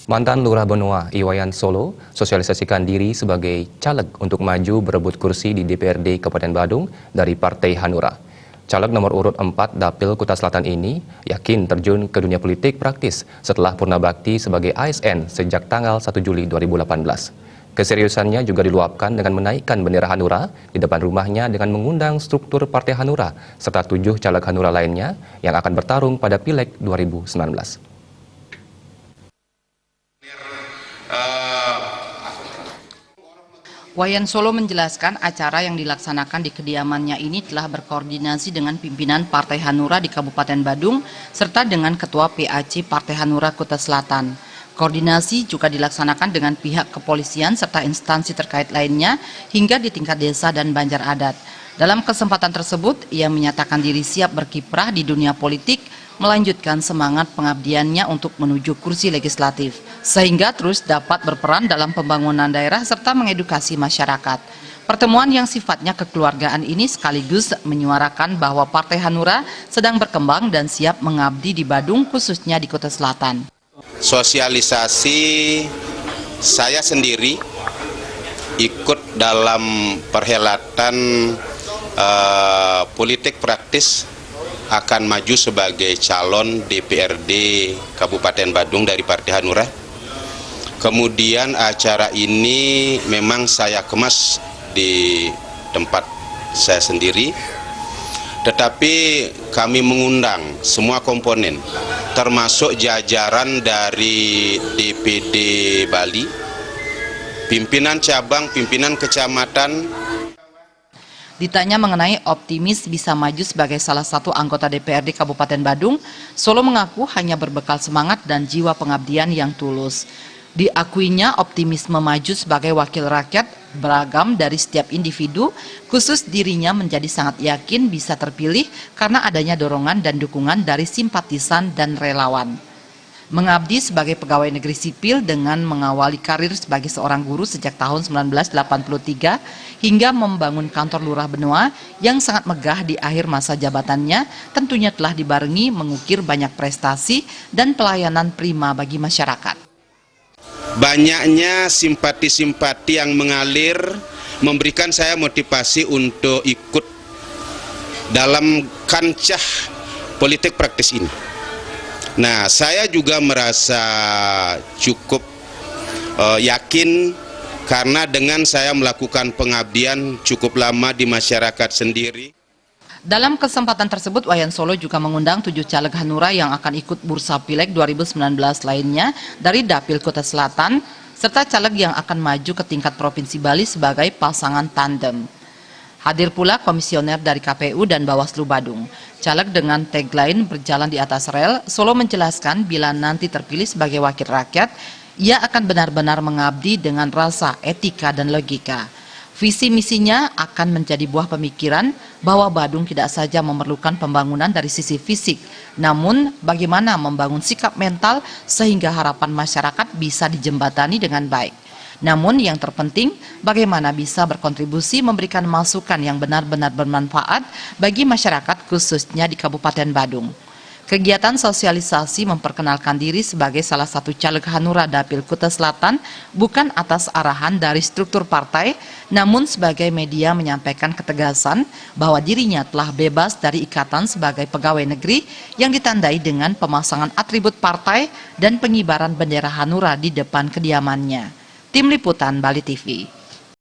Mantan Lurah Benoa, Iwayan Solo, sosialisasikan diri sebagai caleg untuk maju berebut kursi di DPRD Kabupaten Badung dari Partai Hanura. Caleg nomor urut 4 Dapil Kuta Selatan ini yakin terjun ke dunia politik praktis setelah purna bakti sebagai ASN sejak tanggal 1 Juli 2018. Keseriusannya juga diluapkan dengan menaikkan bendera Hanura di depan rumahnya dengan mengundang struktur Partai Hanura serta 7 caleg Hanura lainnya yang akan bertarung pada Pileg 2019. Wayan Solo menjelaskan acara yang dilaksanakan di kediamannya ini telah berkoordinasi dengan pimpinan Partai Hanura di Kabupaten Badung serta dengan Ketua PAC Partai Hanura Kuta Selatan. Koordinasi juga dilaksanakan dengan pihak kepolisian serta instansi terkait lainnya hingga di tingkat desa dan banjar adat. Dalam kesempatan tersebut, ia menyatakan diri siap berkiprah di dunia politik, melanjutkan semangat pengabdiannya untuk menuju kursi legislatif, sehingga terus dapat berperan dalam pembangunan daerah serta mengedukasi masyarakat. Pertemuan yang sifatnya kekeluargaan ini sekaligus menyuarakan bahwa Partai Hanura sedang berkembang dan siap mengabdi di Badung, khususnya di Kuta Selatan. Sosialisasi saya sendiri ikut dalam perhelatan politik praktis akan maju sebagai calon DPRD Kabupaten Badung dari Partai Hanura. Kemudian acara ini memang saya kemas di tempat saya sendiri, tetapi kami mengundang semua komponen, termasuk jajaran dari DPD Bali, pimpinan cabang, pimpinan kecamatan. Ditanya mengenai optimis bisa maju sebagai salah satu anggota DPRD Kabupaten Badung, Solo mengaku hanya berbekal semangat dan jiwa pengabdian yang tulus. Diakuinya optimisme maju sebagai wakil rakyat beragam dari setiap individu, khusus dirinya menjadi sangat yakin bisa terpilih karena adanya dorongan dan dukungan dari simpatisan dan relawan. Mengabdi sebagai pegawai negeri sipil dengan mengawali karir sebagai seorang guru sejak tahun 1983 hingga membangun kantor Lurah Benoa yang sangat megah di akhir masa jabatannya, tentunya telah dibarengi mengukir banyak prestasi dan pelayanan prima bagi masyarakat. Banyaknya simpati-simpati yang mengalir memberikan saya motivasi untuk ikut dalam kancah politik praktis ini. Nah, saya juga merasa cukup yakin karena dengan saya melakukan pengabdian cukup lama di masyarakat sendiri. Dalam kesempatan tersebut, Wayan Solo juga mengundang 7 caleg Hanura yang akan ikut bursa Pileg 2019 lainnya dari Dapil Kuta Selatan, serta caleg yang akan maju ke tingkat Provinsi Bali sebagai pasangan tandem. Hadir pula komisioner dari KPU dan Bawaslu Badung. Caleg dengan tagline berjalan di atas rel, Solo menjelaskan bila nanti terpilih sebagai wakil rakyat, ia akan benar-benar mengabdi dengan rasa etika dan logika. Visi misinya akan menjadi buah pemikiran bahwa Badung tidak saja memerlukan pembangunan dari sisi fisik, namun bagaimana membangun sikap mental sehingga harapan masyarakat bisa dijembatani dengan baik. Namun yang terpenting, bagaimana bisa berkontribusi memberikan masukan yang benar-benar bermanfaat bagi masyarakat khususnya di Kabupaten Badung. Kegiatan sosialisasi memperkenalkan diri sebagai salah satu caleg Hanura Dapil Kuta Selatan bukan atas arahan dari struktur partai, namun sebagai media menyampaikan ketegasan bahwa dirinya telah bebas dari ikatan sebagai pegawai negeri yang ditandai dengan pemasangan atribut partai dan pengibaran bendera Hanura di depan kediamannya. Tim Liputan Bali TV.